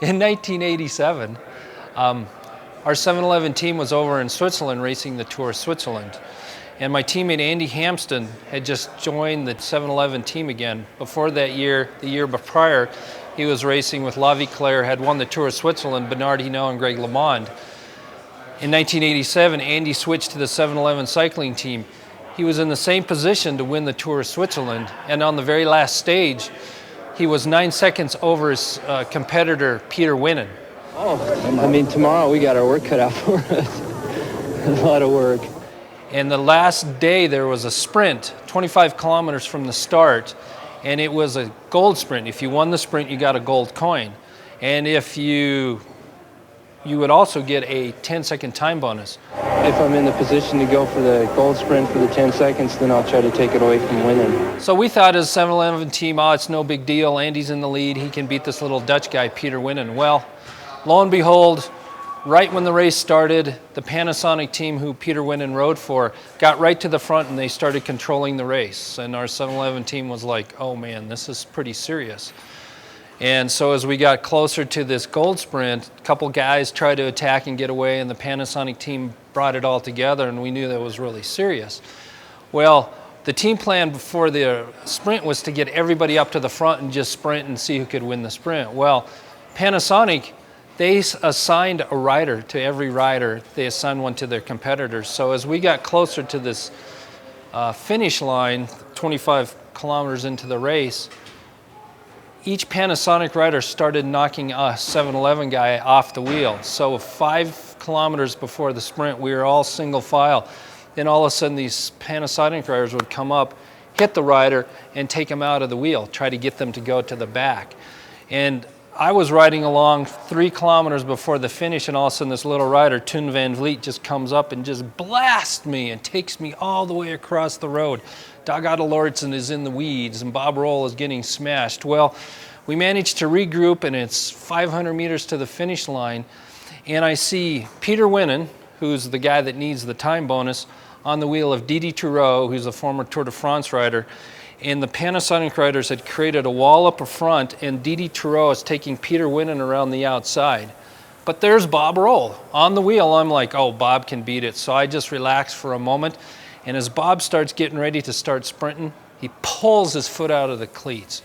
In 1987, our 7-Eleven team was over in Switzerland racing the Tour of Switzerland. And my teammate Andy Hampsten had just joined the 7-Eleven team again. Before that year, the year prior, he was racing with La Claire, had won the Tour of Switzerland, Bernard Hinault and Greg LeMond. In 1987, Andy switched to the 7-Eleven cycling team. He was in the same position to win the Tour of Switzerland, and on the very last stage, he was 9 seconds over his competitor, Peter Winnen. Oh, I mean, tomorrow we got our work cut out for us. A lot of work. And the last day there was a sprint, 25 kilometers from the start, and it was a gold sprint. If you won the sprint, you got a gold coin. And if you would also get a 10-second time bonus. If I'm in the position to go for the gold sprint for the 10 seconds, then I'll try to take it away from winning. So we thought as a 7-Eleven team, it's no big deal. Andy's in the lead. He can beat this little Dutch guy, Peter Winnen. Well, lo and behold, right when the race started, the Panasonic team who Peter Winnen rode for got right to the front and they started controlling the race. And our 7-Eleven team was like, oh man, this is pretty serious. And so as we got closer to this gold sprint, a couple guys tried to attack and get away, and the Panasonic team brought it all together, and we knew that was really serious. Well, the team plan before the sprint was to get everybody up to the front and just sprint and see who could win the sprint. Well, Panasonic, they assigned a rider to every rider. They assigned one to their competitors. So as we got closer to this finish line, 25 kilometers into the race, each Panasonic rider started knocking a 7-Eleven guy off the wheel. So 5 kilometers before the sprint, we were all single file. Then all of a sudden these Panasonic riders would come up, hit the rider, and take him out of the wheel, try to get them to go to the back. And I was riding along 3 kilometers before the finish, and all of a sudden this little rider, Toon Van Vliet, just comes up and just blasts me and takes me all the way across the road. Dag Adelortsen is in the weeds, and Bob Roll is getting smashed. Well, we managed to regroup, and it's 500 meters to the finish line, and I see Peter Winnen, who's the guy that needs the time bonus, on the wheel of Didi Toureau, who's a former Tour de France rider. And the Panasonic riders had created a wall up front, and Didi Toureau is taking Peter Winnen around the outside. But there's Bob Roll on the wheel. I'm like, oh, Bob can beat it. So I just relax for a moment. And as Bob starts getting ready to start sprinting, he pulls his foot out of the cleats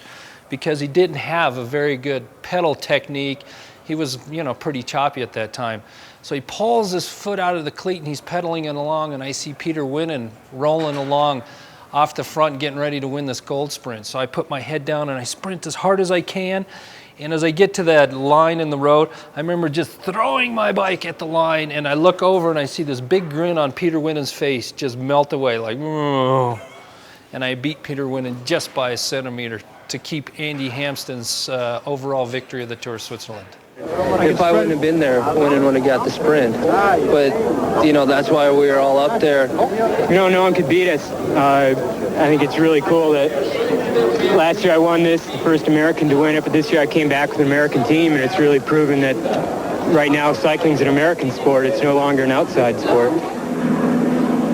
because he didn't have a very good pedal technique. He was, pretty choppy at that time. So he pulls his foot out of the cleat and he's pedaling it along, and I see Peter Winnen rolling along off the front getting ready to win this gold sprint. So I put my head down and I sprint as hard as I can. And as I get to that line in the road, I remember just throwing my bike at the line, and I look over and I see this big grin on Peter Winnen's face just melt away like, oh. And I beat Peter Winnen just by a centimeter to keep Andy Hampsten's overall victory of the Tour of Switzerland. If I wouldn't have been there, Winnen would have got the sprint. But, that's why we were all up there. No one could beat us. I think it's really cool that last year I won this, the first American to win it, but this year I came back with an American team, and it's really proven that right now cycling's an American sport. It's no longer an outside sport.